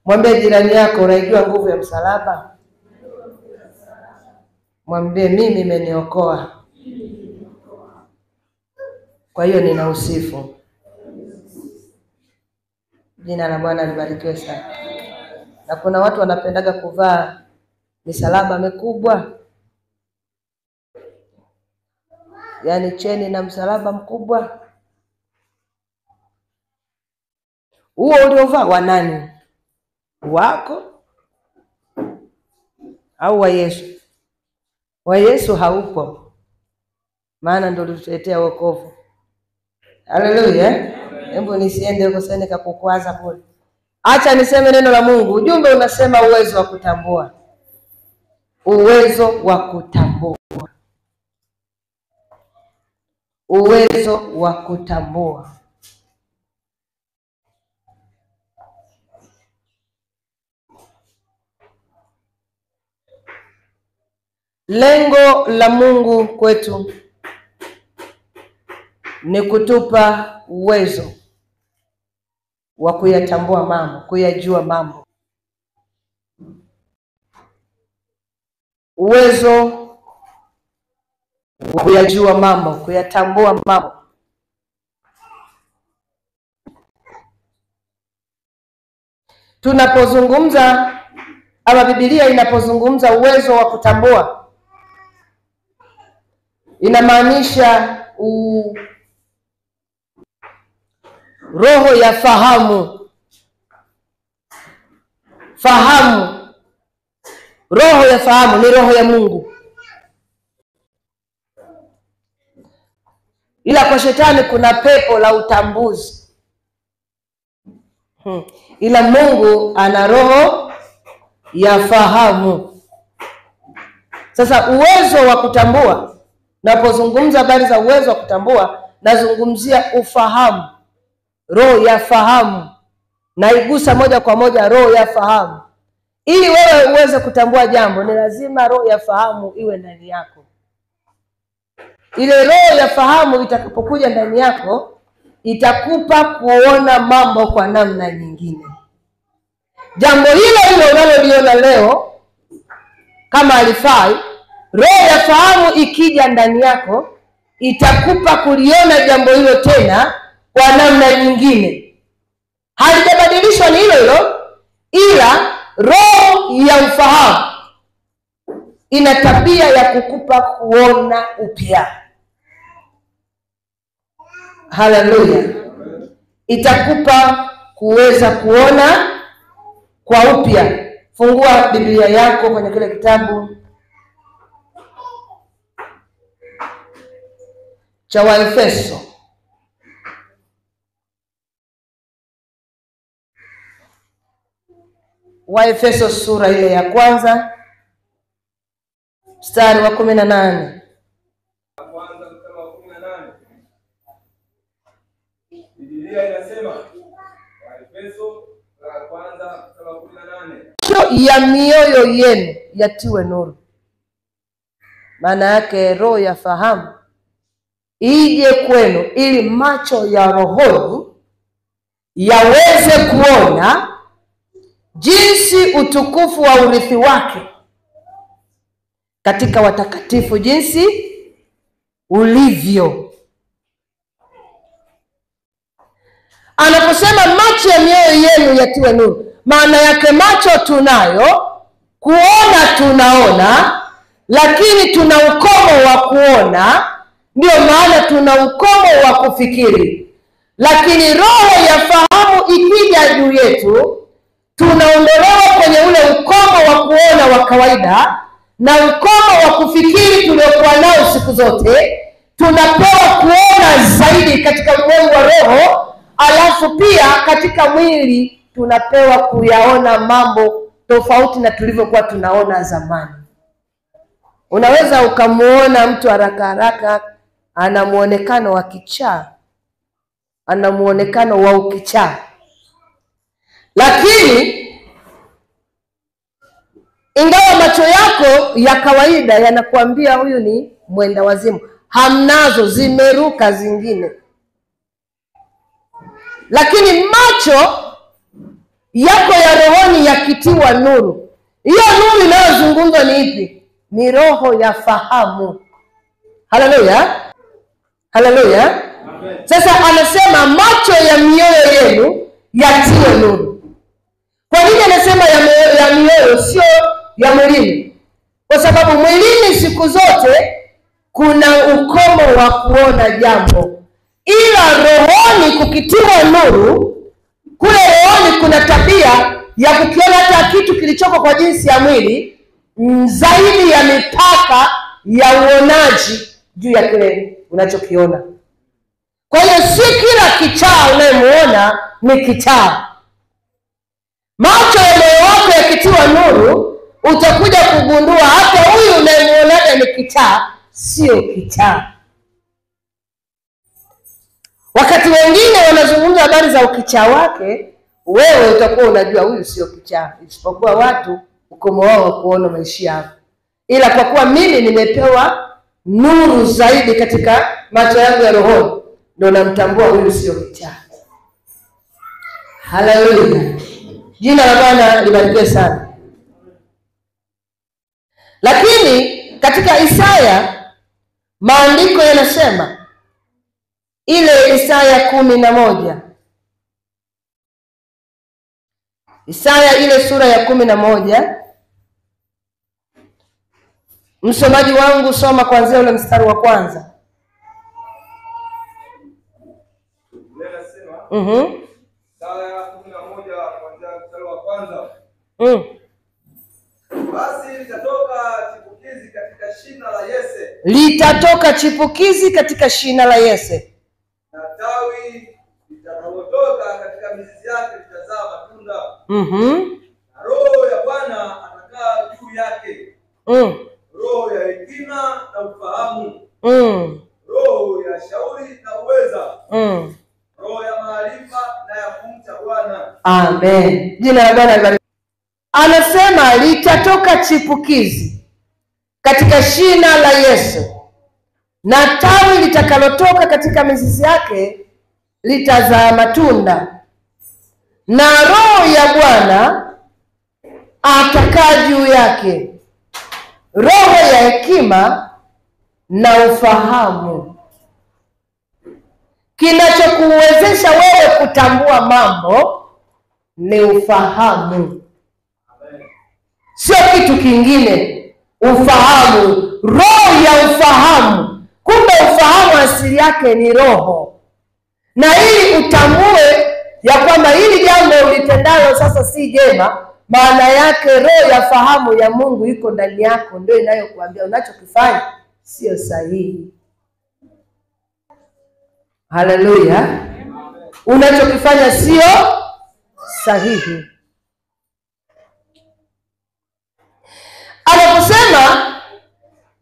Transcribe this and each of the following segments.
Mwambie jirani yako, unaijua nguvu ya msalaba? Mwambie, mimi imeniokoa, kwa hiyo ninausifu. Jina la Bwana libarikiwe sana. Na kuna watu wanapendaga kuvaa misalaba mikubwa, yaani cheni na msalaba mkubwa. Huo uliovaa wa nani? Wako au wa Yesu? Wa Yesu haupo, maana ndio ulituletea wokovu. Haleluya. Hebu nisiende huko sasa nikakukwaza kule. Acha niseme neno la Mungu. Ujumbe unasema uwezo wa kutambua. Uwezo wa kutambua. Uwezo wa kutambua. Lengo la Mungu kwetu ni kutupa uwezo wa kuyatambua mambo, kuyajua mambo. Uwezo wa kuyajua mambo, kuyatambua mambo. Tunapozungumza ama Biblia inapozungumza uwezo wa kutambua, inamaanisha roho ya fahamu. Fahamu, roho ya fahamu ni roho ya Mungu. Ila kwa shetani kuna pepo la utambuzi. Ila Mungu ana roho ya fahamu. Sasa uwezo wa kutambua, napozungumza habari za uwezo wa kutambua, nazungumzia ufahamu, roho ya fahamu. Naigusa moja kwa moja roho ya fahamu. Ili wewe uweze kutambua jambo, ni lazima roho ya fahamu iwe ndani yako. Ile roho ya fahamu itakapokuja ndani yako, itakupa kuona mambo kwa namna nyingine. Jambo hilo unaloliona leo kama halifai, roho ya fahamu ikija ndani yako, itakupa kuliona jambo hilo tena kwa namna nyingine. Halijabadilishwa ni hilo hilo, ila roho ya ufahamu ina tabia ya kukupa kuona upya. Haleluya. Itakupa kuweza kuona kwa upya. Fungua Biblia yako kwenye kile kitabu cha Waefeso. Waefeso sura ile ya kwanza mstari wa 18. Biblia inasema Waefeso sura ya kwanza mstari wa 18. Ya mioyo yenu yatiwe nuru. Maana yake roho ya fahamu ije kwenu ili macho ya rohoni yaweze kuona jinsi utukufu wa urithi wake katika watakatifu jinsi ulivyo. Anaposema macho ya mioyo yenu yatiwe nuru, maana yake macho tunayo, kuona tunaona, lakini tuna ukomo wa kuona. Ndio maana tuna ukomo wa kufikiri. Lakini roho ya fahamu ikija juu yetu, tunaondolewa kwenye ule ukomo wa kuona wa kawaida na ukomo wa kufikiri tuliokuwa nao siku zote. Tunapewa kuona zaidi katika ulimwengu wa roho, alafu pia katika mwili tunapewa kuyaona mambo tofauti na tulivyokuwa tunaona zamani. Unaweza ukamuona mtu haraka haraka ana muonekano wa kichaa, ana muonekano wa ukichaa, lakini ingawa macho yako ya kawaida yanakuambia huyu ni mwenda wazimu, hamnazo, zimeruka zingine. Lakini macho yako ya rohoni yakitiwa nuru. Hiyo nuru inayozungumzwa ni ipi? Ni roho ya fahamu. Haleluya, haleluya. Sasa anasema macho ya mioyo yenu yatiwe nuru. Kwa nini anasema ya mioyo, sio ya mwilini? Kwa sababu mwilini siku zote kuna ukomo wa kuona jambo, ila rohoni kukitiwa nuru, kule rohoni kuna tabia ya kukiona hata kitu kilichoko kwa jinsi ya mwili zaidi ya mipaka ya uonaji juu ya kile unachokiona. Kwa hiyo si kila kichaa unayemuona ni kichaa. Macho ya moyo wako yakitiwa nuru, utakuja kugundua hata huyu unayemuonaga ni kichaa, sio kichaa. Wakati wengine wanazungumza habari za ukichaa wake, wewe utakuwa unajua huyu sio kichaa, isipokuwa watu ukomo wao wa kuona maisha yao. Ila kwa kuwa mimi nimepewa nuru zaidi katika macho yangu ya roho, ndio namtambua huyu sio kichaa. Haleluya. Jina la Bwana libarikiwe sana. Lakini katika Isaya maandiko yanasema, ile Isaya 11, Isaya ile sura ya 11, msomaji wangu soma kuanzia ule mstari wa kwanza. Isaya 11 kuanzia mstari wa kwanza. Basi litatoka chipukizi katika shina la Yese. Litatoka chipukizi katika shina la Yese. Na tawi litakalotoka katika mizizi yake litazaa matunda. Na roho ya Bwana atakaa juu yake. Roho ya hekima na ufahamu. Roho ya shauri na uweza. Roho ya maarifa na ya kumcha Bwana. Amen. Jina la Bwana libarikiwe. Anasema litatoka chipukizi katika shina la Yesu, na tawi litakalotoka katika mizizi yake litazaa matunda, na roho ya Bwana atakaa juu yake, roho ya hekima na ufahamu. Kinachokuwezesha wewe kutambua mambo ni ufahamu, sio kitu kingine. Ufahamu, roho ya ufahamu. Kumbe ufahamu asili yake ni roho, na ili utambue ya kwamba hili jambo ulitendalo sasa si jema, maana yake roho ya fahamu ya Mungu iko ndani yako, ndio inayokuambia unachokifanya sio sahihi. Haleluya. Unachokifanya sio sahihi. Anaposema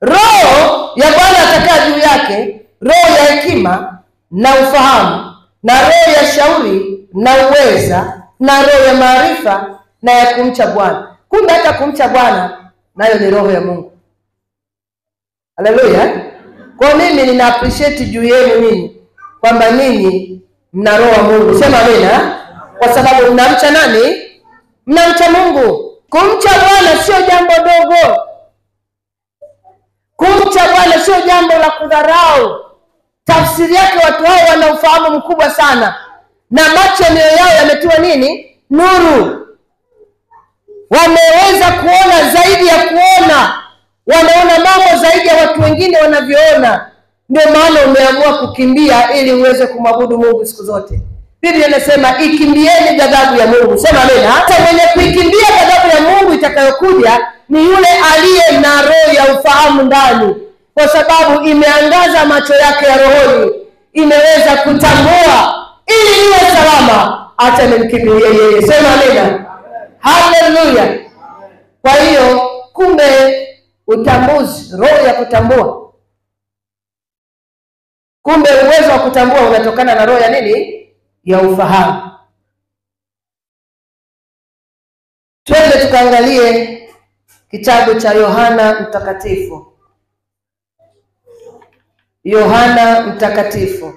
roho ya Bwana atakaa juu yake, roho ya hekima na ufahamu, na roho ya shauri na uweza, na roho ya maarifa na ya kumcha Bwana. Kumbe hata kumcha Bwana nayo ni roho ya Mungu. Haleluya. Kwa mimi nina appreciate juu yenu ninyi kwamba ninyi mna roho wa Mungu. Sema amina. Kwa sababu mnamcha nani? Mnamcha Mungu. Kumcha Bwana sio jambo dogo. Kumcha Bwana sio jambo la kudharau. Tafsiri yake watu hao wana ufahamu mkubwa sana, na macho ya mioyo yao yametiwa nini? Nuru. Wameweza kuona zaidi ya kuona, wanaona mambo zaidi ya watu wengine wanavyoona. Ndio maana umeamua kukimbia ili uweze kumwabudu Mungu siku zote. Biblia inasema ikimbieni ghadhabu ya Mungu. Sema amen. Hata mwenye kuikimbia ghadhabu ya Mungu itakayokuja ni yule aliye na roho ya ufahamu ndani, kwa sababu imeangaza macho yake ya rohoni, imeweza kutambua ili niwe salama, acha nimkimbilie yeye. Sema amen. Haleluya. Kwa hiyo kumbe utambuzi, roho ya kutambua, kumbe uwezo wa kutambua unatokana na roho ya nini? Ya ufahamu. Twende tukaangalie kitabu cha Yohana Mtakatifu. Yohana Mtakatifu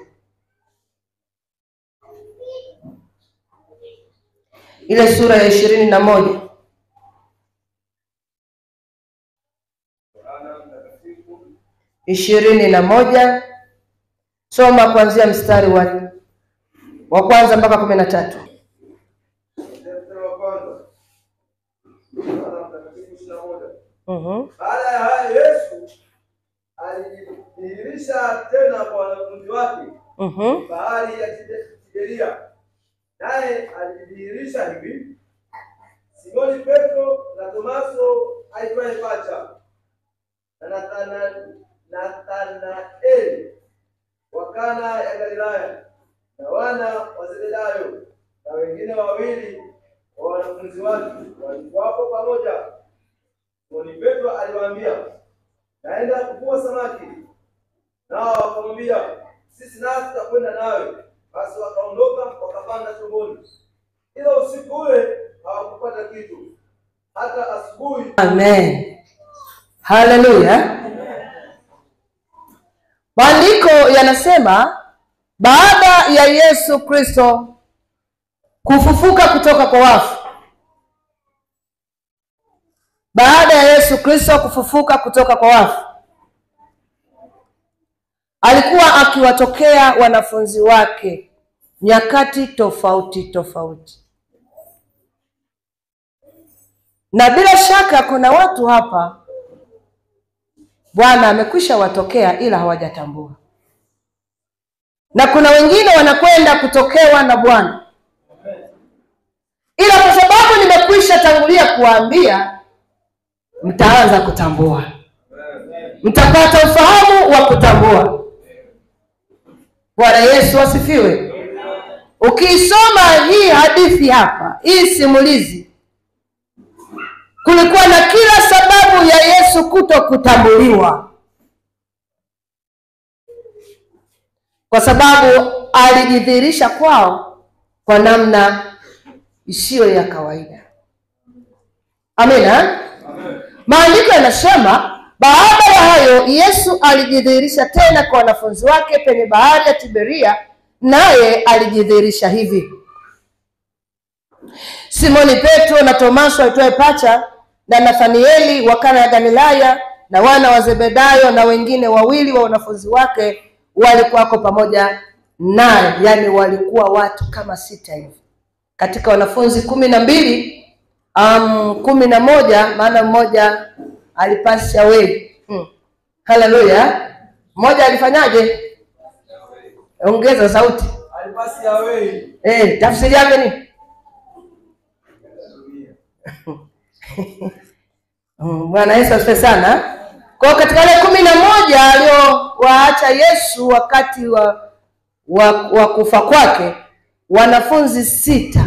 ile sura ya 21. Yohana Mtakatifu 21. Soma kuanzia mstari wa kwanza mpaka 13. mstari wa kwanza. Yohana Mtakatifu 21. Mhm. Baada ya haya Yesu alijidhihirisha tena kwa wanafunzi wake Mhm. bahari ya Tiberia, naye alijidhihirisha hivi: Simoni Petro na Tomaso aitwaye Pacha na Nathanaeli wa Kana ya Galilaya na wana wa Zebedayo na wengine wawili wa wanafunzi wake walikuwapo pamoja. Simoni Petro aliwaambia, naenda kuvua samaki. Nao wakamwambia, sisi nasi tutakwenda nawe. Basi wakaondoka wakapanda chomboni, ila usiku ule hawakupata kitu hata asubuhi. Amen. Haleluya. Maandiko yanasema baada ya Yesu Kristo kufufuka kutoka kwa wafu, baada ya Yesu Kristo kufufuka kutoka kwa wafu, alikuwa akiwatokea wanafunzi wake nyakati tofauti tofauti. Na bila shaka kuna watu hapa Bwana amekwisha watokea ila hawajatambua. Na kuna wengine wanakwenda kutokewa na Bwana, ila kwa sababu nimekwisha tangulia kuwaambia, mtaanza kutambua. Mtapata ufahamu wa kutambua. Bwana Yesu asifiwe. Ukisoma hii hadithi hapa, hii simulizi, kulikuwa na kila sababu ya Yesu kutokutambuliwa, kwa sababu alijidhihirisha kwao kwa namna isiyo ya kawaida. Amina. Maandiko yanasema baada ya hayo Yesu alijidhihirisha tena kwa wanafunzi wake penye bahari ya Tiberia, naye alijidhihirisha hivi: Simoni Petro na Tomaso aitwaye Pacha na Nathanieli wa Kana ya Galilaya na wana wa Zebedayo na wengine wawili wa wanafunzi wake walikuwako pamoja naye. Yani walikuwa watu kama 6 hivi katika wanafunzi 12, 11, maana mmoja alipasi away. Haleluya. Mmoja alifanyaje? Ongeza sauti. Alipasi away. Tafsiri yake ni Bwana Yesu asifiwe sana. Kwa katika wale 11 aliowaacha Yesu wakati wa kufa kwake, wanafunzi 6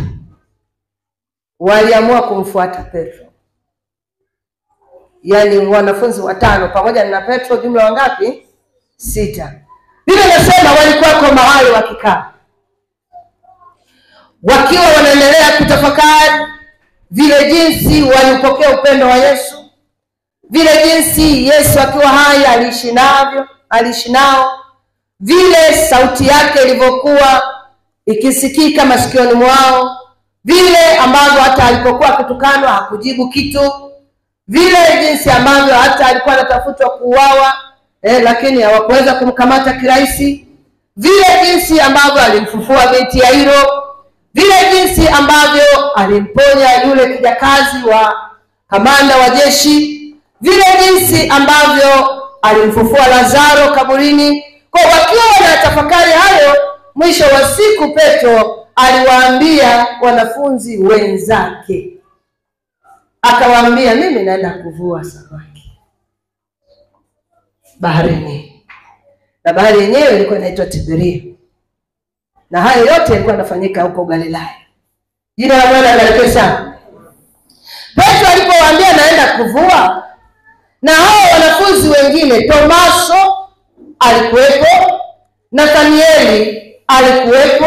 waliamua kumfuata Petro. Yaani wanafunzi 5 pamoja na Petro, jumla wangapi? 6. Biblia inasema walikuwa kwa mahali wakikaa, wakiwa wanaendelea kutafakari vile jinsi walipokea upendo wa Yesu, vile jinsi Yesu akiwa hai aliishi nao, vile sauti yake ilivyokuwa ikisikika masikioni mwao, vile ambavyo hata alipokuwa kutukanwa hakujibu kitu, vile jinsi ambavyo hata alikuwa anatafutwa kuuawa lakini hawakuweza kumkamata kirahisi, vile jinsi ambavyo alimfufua binti Yairo, vile jinsi ambavyo alimponya yule kijakazi wa kamanda wa jeshi, vile jinsi ambavyo alimfufua Lazaro kaburini. Kwa wakiwa wanatafakari hayo, mwisho wa siku Petro aliwaambia wanafunzi wenzake, akawaambia, mimi naenda kuvua samaki baharini. Na bahari yenyewe ilikuwa inaitwa Tiberia. Na hayo yote yalikuwa yanafanyika huko Galilaya. Jina la Bwana libarikiwe sana. Petro alipowaambia naenda kuvua, na hao wanafunzi wengine, Tomaso alikuwepo, Nathanieli alikuwepo,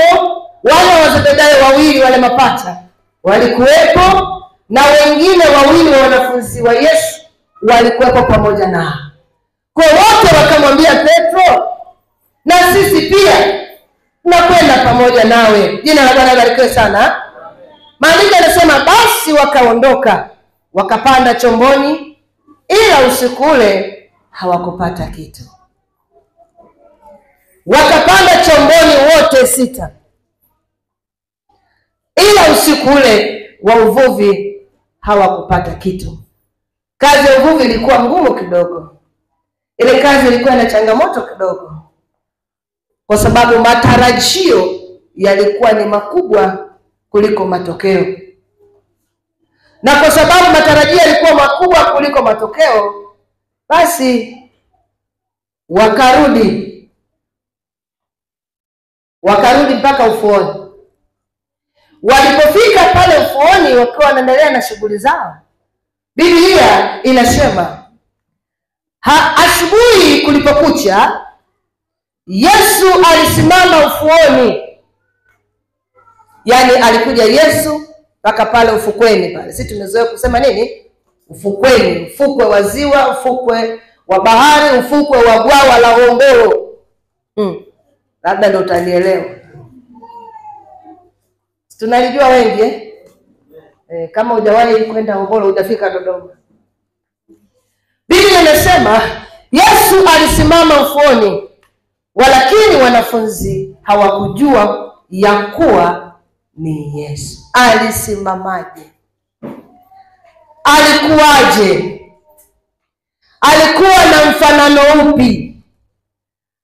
wana wa Zebedayo wawili wale mapacha walikuwepo, na wengine wawili wa wanafunzi wa Yesu walikuwepo pamoja nao. Kwa wote wakamwambia Petro, na sisi pia tunakwenda pamoja nawe. Jina la Bwana libarikiwe sana. Maandiko yanasema anasema basi wakaondoka wakapanda chomboni, ila usiku ule hawakupata kitu. Wakapanda chomboni wote 6, ila usiku ule wa uvuvi hawakupata kitu. Kazi ya uvuvi ilikuwa ngumu kidogo. Ile kazi ilikuwa na changamoto kidogo, kwa sababu matarajio yalikuwa ni makubwa kuliko matokeo. Na kwa sababu matarajio yalikuwa makubwa kuliko matokeo, basi wakarudi mpaka ufuoni. Walipofika pale ufuoni wakiwa wanaendelea na shughuli zao, Biblia inasema asubuhi kulipokucha, Yesu alisimama ufuoni. Yaani alikuja Yesu mpaka pale ufukweni pale. Sisi tumezoea kusema nini? Ufukweni, ufukwe wa ziwa, ufukwe wa bahari, ufukwe wa bwawa la Hombolo. Labda ndio utanielewa. Tunalijua wengi kama hujawahi kwenda Hombolo hujafika Dodoma. Biblia inasema Yesu alisimama ufuoni, walakini wanafunzi hawakujua ya kuwa ni Yesu. Alisimamaje? Alikuwaje? Alikuwa na mfanano upi?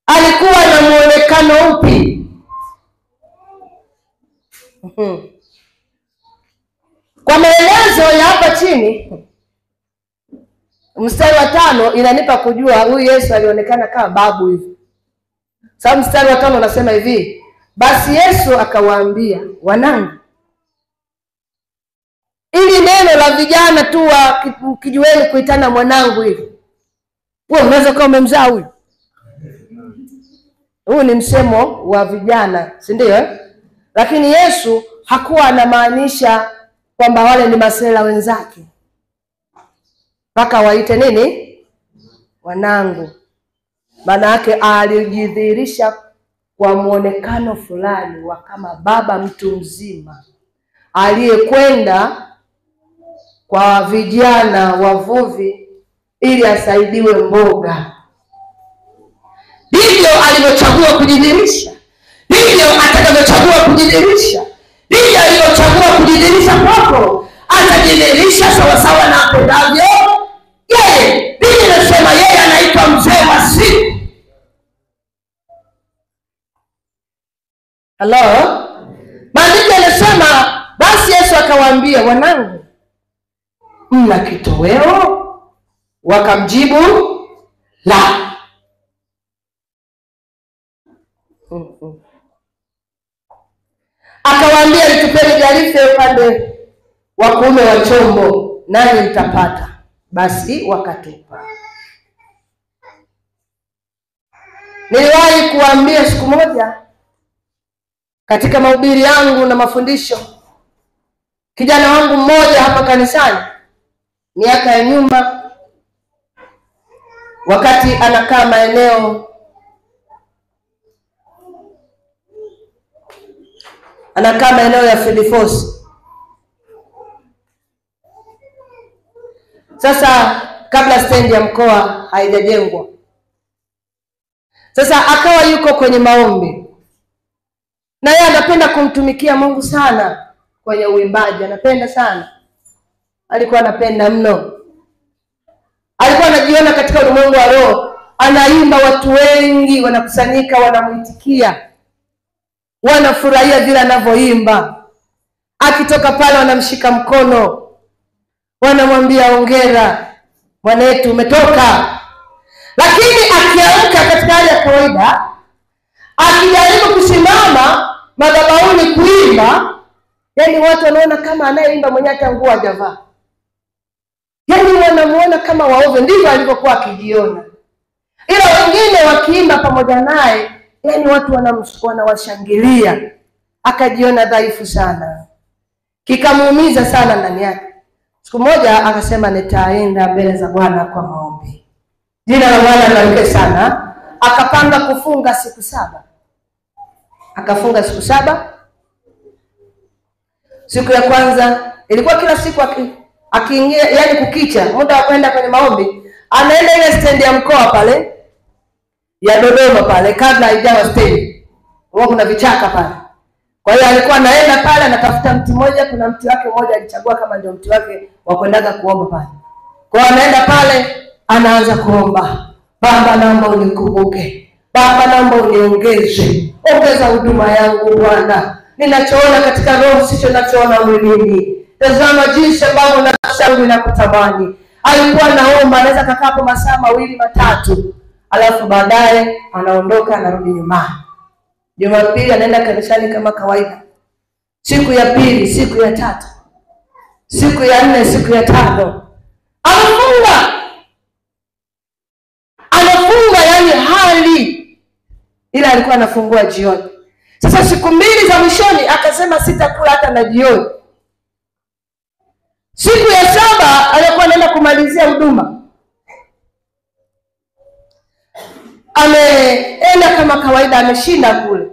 Alikuwa na muonekano upi? Kwa maelezo ya hapa chini, mstari wa 5 inanipa kujua huyu Yesu alionekana kama babu hivi. Sababu mstari wa 5 unasema hivi, basi Yesu akawaambia, wanangu, ili neno la vijana tu kijueni kuitana mwanangu hivi. Wewe unaweza kama umemzaa huyu. Huu ni msemo wa vijana, si ndio? Lakini Yesu hakuwa anamaanisha kwamba wale ni masela wenzake mpaka waite nini? Wanangu. Maana yake alijidhihirisha kwa muonekano fulani wa kama baba mtu mzima aliyekwenda kwa vijana wavuvi ili asaidiwe mboga. Ndivyo alivyochagua kujidhihirisha. Ndivyo atakavyochagua kujidhihirisha. Ndivyo alivyochagua kujidhihirisha kwako. Atajidhihirisha sawa sawa na apendavyo yeye. Biblia inasema yeye anaitwa mzee wa siku. Hello? Maandiko yanasema basi Yesu akawaambia, wanangu, mna kitoweo? Wakamjibu, la. Akawaambia, litupeni jarife upande wa kuume wa chombo, nanyi mtapata. Basi wakatupa. Niliwahi kuambia siku moja katika mahubiri yangu na mafundisho, kijana wangu mmoja hapa kanisani miaka ya nyuma, wakati anakaa maeneo ya Filifosi. Sasa kabla stendi ya mkoa haijajengwa. Sasa akawa yuko kwenye maombi. Na yeye anapenda kumtumikia Mungu sana kwenye uimbaji, anapenda sana. Alikuwa anapenda mno. Alikuwa anajiona katika ulimwengu wa roho, anaimba, watu wengi wanakusanyika, wanamuitikia, wanafurahia vile anavyoimba. Akitoka pale wanamshika mkono, wanamwambia hongera mwanetu umetoka. Lakini akiamka katika hali ya kawaida, akijaribu kusimama madhabahuni kuimba, yani watu wanaona kama anayeimba mwenye hata nguo hajavaa. Yani wanamuona kama waovu. Ndivyo alivyokuwa akijiona. Ila wengine wakiimba pamoja naye, yani watu wanawashangilia. Akajiona dhaifu sana. Kikamuumiza sana ndani yake. Siku moja akasema, nitaenda mbele za Bwana kwa maombi. Jina la Bwana libarikiwe sana. Akapanga kufunga siku 7. Akafunga siku 7. Siku ya kwanza ilikuwa kila siku akiingia, yani kukicha, muda wa kwenda kwenye maombi, anaenda ile stendi ya mkoa pale ya Dodoma pale, kabla haijawa stendi. Kuna vichaka pale. Kwa hiyo alikuwa anaenda pale anatafuta mti mmoja, kuna mti wake mmoja alichagua kama ndio mti wake wa kwendaga kuomba pale. Kwa hiyo anaenda pale anaanza kuomba, Baba naomba unikumbuke. Baba naomba uniongeze. Ongeza huduma yangu Bwana. Ninachoona katika roho sicho ninachoona mwilini. Tazama jinsi ambavyo nafsi yangu inakutamani. Alikuwa naomba, anaweza kukaa hapo masaa 2 matatu. Alafu baadaye anaondoka anarudi nyumbani. Jumapili anaenda kanisani kama kawaida. Siku ya pili, siku ya tatu, siku ya 4, siku ya 5 anafunga yani hali, ila alikuwa anafungua jioni. Sasa siku 2 za mwishoni akasema sitakula hata na jioni. Siku ya 7 alikuwa anaenda kumalizia huduma. Ameenda kama kawaida, ameshinda kule.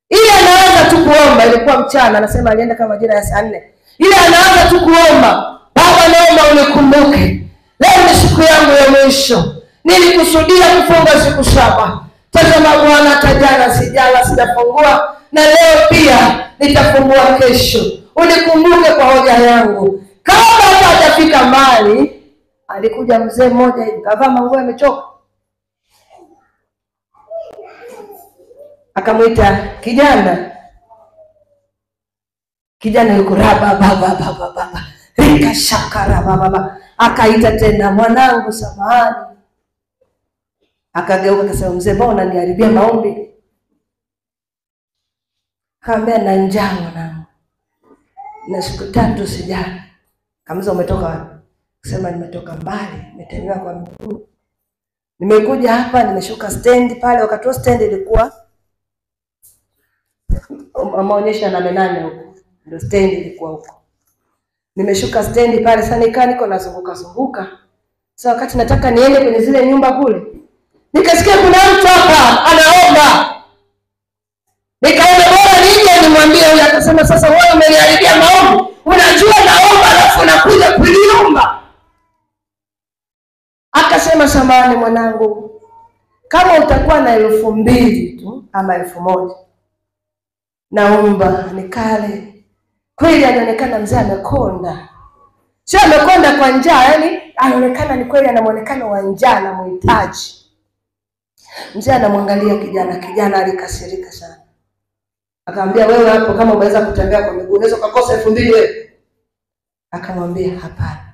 Ile anaanza tu kuomba, ilikuwa mchana, anasema alienda kama majira ya saa 4. Ile anaanza tu kuomba, Baba naomba unikumbuke. Leo ni siku yangu ya mwisho. Nilikusudia kufunga siku 7. Tazama Bwana, hata jana sijala, sijafungua, na leo pia nitafungua kesho. Unikumbuke kwa hoja yangu. Kama hajafika mbali, alikuja mzee mmoja hivi, kavaa manguo yamechoka. Akamuita kijana. Kijana yuko baba. Rika shakara baba. Akaita tena, mwanangu samahani. Akageuka akasema, mzee mbona unaniharibia maombi? Akamwambia na njaa mwanangu. Na siku 3 sijala. Kamza umetoka wapi? Akasema nimetoka mbali, nimetembea kwa miguu. Nimekuja hapa, nimeshuka stendi pale, wakati wa stendi ilikuwa maonyesho na 8 huko. Ndio stendi ilikuwa huko. Nimeshuka stendi pale, sasa niko nazunguka. Sasa wakati nataka niende kwenye zile nyumba kule, nikasikia kuna mtu hapa anaomba. Nikaona bora nije nimwambie huyu. Akasema sasa wewe umeniharibia maombi. Unajua naomba alafu unakuja kuliomba. Akasema samahani mwanangu, kama utakuwa na 2,000 tu ama 1,000, naomba nikale. Kweli anaonekana mzee amekonda. Sio amekonda kwa njaa, yani anaonekana ni kweli ana muonekano wa njaa na mhitaji. Mzee anamwangalia kijana alikasirika sana. Akamwambia wewe hapo kama unaweza kutembea kwa miguu unaweza kukosa 2,000 wewe. Akamwambia hapana.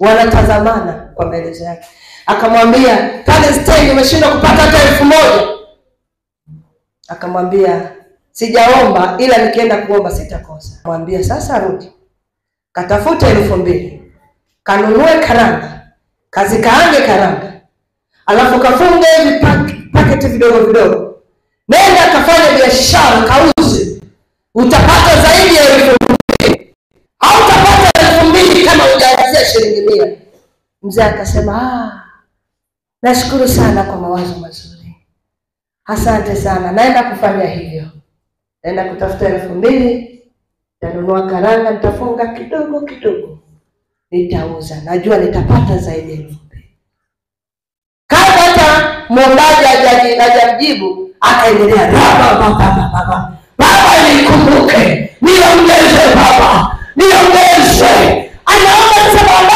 Wanatazamana kwa maelezo yake. Akamwambia pale stendi umeshindwa kupata hata 1,000. Akamwambia sijaomba ila nikienda kuomba sitakosa. Akamwambia sasa rudi. Katafuta 2,000. Kanunue karanga. Kazikaange karanga. Alafu kafunge hivi paketi vidogo. Nenda kafanya biashara kauze. Utapata zaidi ya 2,000. Hautapata 2,000 kama hujaanzia shilingi 100. Mzee akasema nashukuru sana kwa mawazo mazuri. Asante sana. Naenda kufanya hivyo. Naenda kutafuta 2,000. Nitanunua karanga, nitafunga kidogo. Nitauza. Najua nitapata zaidi ya 2,000. Kama hata mwombaji hajamjibu, akaendelea Baba nikumbuke. Niongeze Baba. Niongeze. Anaomba sababu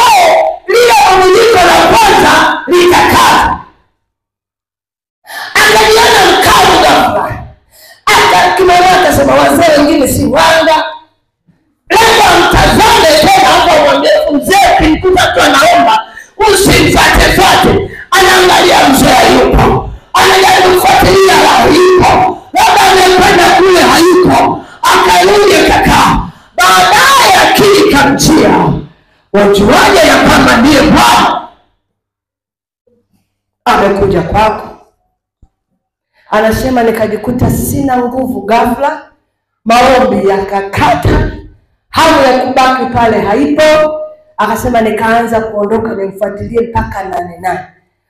lile mwiliko la kwanza litakaa. Angajiona mkavu ghafla. Akimwona akasema wazee wengine si wanga. Leo mtazame tena hapo mwambie mzee kinikuta tu anaomba usimfuate. Anaangalia mzee hayupo. Anajaribu kufuatilia hayupo. Labda amekwenda kule hayupo. Akarudi akakaa. Baadaye akili kamjia. Wajuaje ya kwamba ndiye Bwana amekuja kwako? Anasema nikajikuta sina nguvu ghafla, maombi yakakata, hamu ya kubaki pale haipo. Akasema nikaanza kuondoka nimfuatilie mpaka 8.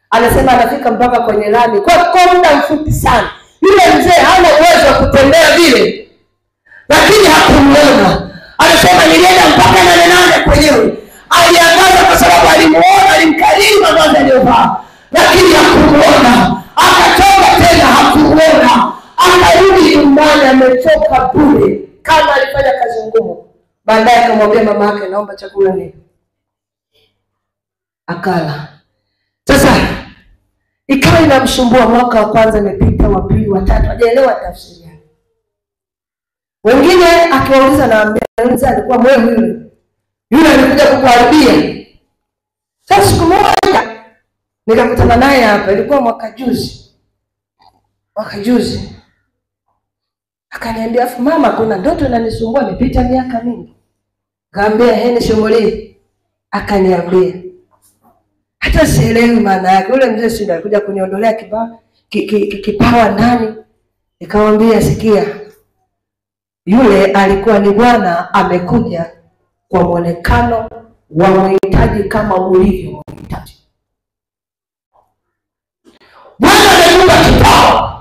Anasema anafika mpaka kwenye lami kwa muda mfupi sana. Yule mzee hana uwezo wa kutembea vile, lakini hakumuona. Anasema lakini hakumuona. Akatoka tena, hakumuona. Akarudi nyumbani amechoka bure, kama alifanya kazi ngumu. Baadaye akamwambia mama yake, naomba chakula nini. Akala. Sasa ikawa inamsumbua. Mwaka wa kwanza imepita, wa pili, wa tatu, hajaelewa tafsiri yake. Wengine akiwauliza naambia alikuwa mwewe yule alikuja kukuharibia. Sasa siku moja nikakutana naye hapa, ilikuwa mwaka juzi. Akaniambia, afu mama, kuna ndoto inanisumbua, imepita miaka mingi. Kaambia, heni shomoli. Akaniambia, hata sielewi maana yake. Yule mzee sio alikuja kuniondolea kipawa ndani. Nikamwambia, sikia, yule alikuwa ni Bwana amekuja kwa muonekano wa mhitaji kama ulivyo mhitaji. Bwana amekupa kipawa.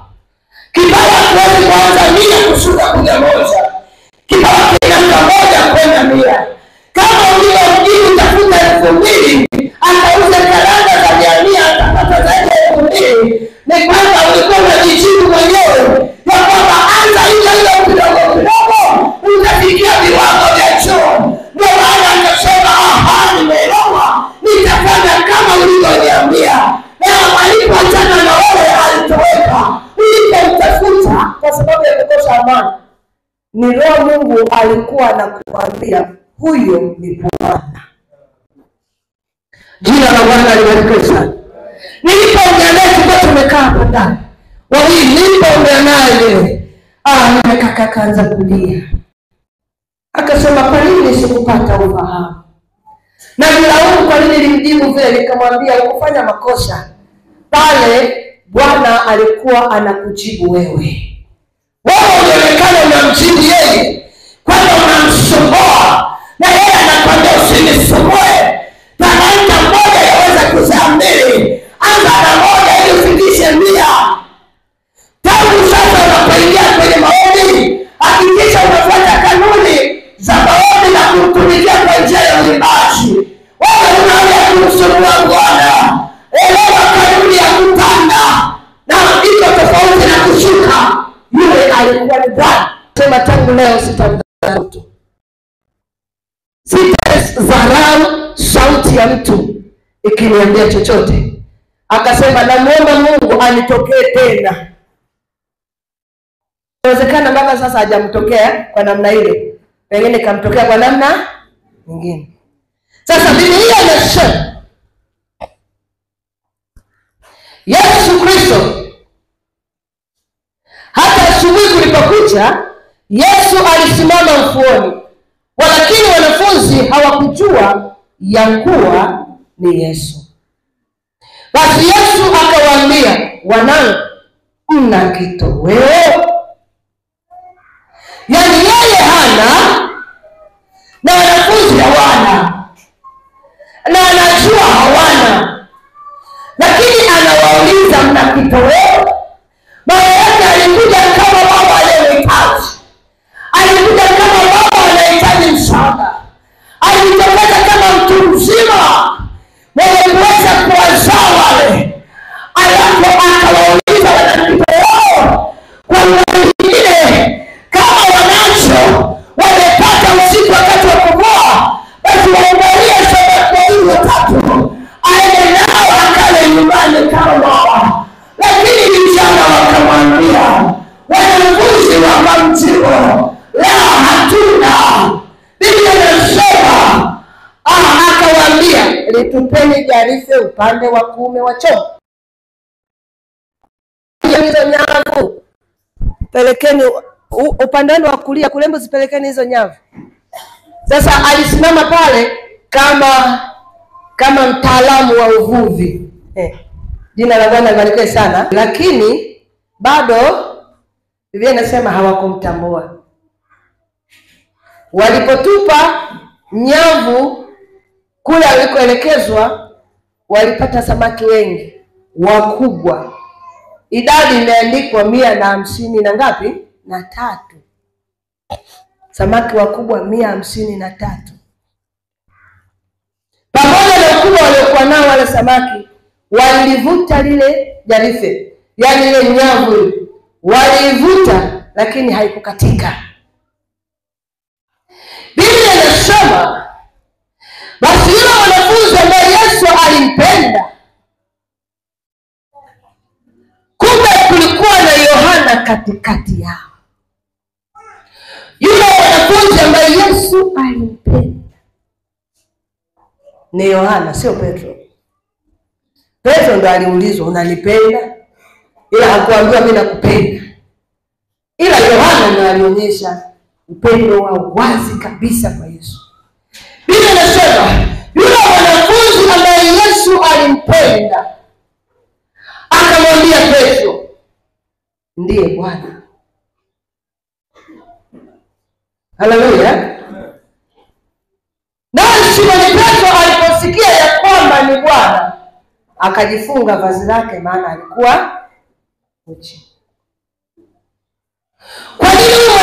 Kipawa kuwezi kuanza 100 kushuka 100. Kipawa kinaanza 1 kwenda 100. Kama ulio mjini utafuta 2000, akauza karanga za 100 atapata zaidi ya 2000. Ni kwamba ulikuwa unajijibu mwenyewe kwa kwamba anza ile kidogo kidogo utafikia viwango vya juu. Ndio maana akasema, nimeelewa, nitafanya kama ulivyoniambia. Na alipoachana na wewe alitoweka. Ulipomtafuta kwa sababu ya kukosa amani, ni Roho Mungu alikuwa anakuambia huyo ni Bwana. Jina la Bwana libarikiwe sana. Nilipoongea naye tulikuwa tumekaa hapo ndani. Nilipoongea naye nimekaa kaanza kulia. Akasema, kwa nini sikupata ufahamu? Na nilaumu kwa nini nilimjibu vile. Nikamwambia, ukufanya makosa pale, Bwana alikuwa anakujibu wewe. Wewe unaonekana unamjibu yeye, kwamba unamsumbua, na yeye anakwambia usinisumbue. Talanta moja yaweza kuzaa 2. Anza na 1 ili ufikishe 100. Tangu sasa unapoingia kwenye maombi, hakikisha unafuata kanuni za maombi na kumtumikia kwa njia ya uimbaji. Wewe unaanza kumsumbua Bwana. Elewa kanuni ya kupanda na iko tofauti na kushuka. Yule alikuwa ni Bwana. Sema, tangu leo sitamdharau mtu. Sitadharau sauti ya mtu ikiniambia chochote. Akasema, namuomba Mungu anitokee tena. Inawezekana mpaka sasa hajamtokea kwa namna ile, pengine kamtokea kwa namna nyingine. Sasa Biblia inasema Yesu Kristo, hata asubuhi kulipokucha, Yesu alisimama ufuoni, walakini wanafunzi hawakujua ya kuwa ni Yesu. Basi Yesu akawaambia, wanangu, mna kitoweo? Yaani yeye hana na wanafunzi hawana, na anajua hawana, lakini anawauliza, mna kitoweo? Maana yake alikuja kama baba anayehitaji, alikuja kama baba anahitaji msaada, alijitokeza kama mtu mzima mwenye kuweza kuwazaa wale. Alafu akawauliza, wana kitoweo? Kwa wengine kama wanacho, wamepata usiku wakati wa kuvua, basi waangalie samaki 3 aende nao akale nyumbani kama baba. Lakini vijana wakamwambia, wanafunzi wakamjibu, la, hatuna. Biblia inasema akawaambia, litupeni jarife upande wa kuume wa chombo. Hizo nyavu pelekeni upande wa kulia, kulembo zipelekeni hizo nyavu. Sasa alisimama pale kama mtaalamu wa uvuvi. Jina la Bwana libarikiwe sana. Lakini bado Biblia inasema hawakumtambua. Walipotupa nyavu kule alikoelekezwa, walipata samaki wengi wakubwa. Idadi imeandikwa 150 na ngapi? Na 3. Samaki wakubwa 153. Pamoja na ukubwa waliokuwa nao wale samaki, Walivuta lile jarife, yaani ile nyavu walivuta, lakini haikukatika. Biblia inasema basi yule mwanafunzi ambaye Yesu alimpenda, kumbe kulikuwa na Yohana katikati yao. Yule mwanafunzi ambaye Yesu alimpenda ni Yohana, sio Petro. Petro ndo aliulizwa unanipenda, ila hakuambiwa mimi nakupenda. Ila Yohana ndo alionyesha upendo wa wazi kabisa kwa Yesu. Biblia inasema yule mwanafunzi ambaye Yesu alimpenda akamwambia Petro, ndiye Bwana. Haleluya. Na Simoni Petro aliposikia ya kwamba ni Bwana, akajifunga vazi lake, maana alikuwa uchi. Kwa nini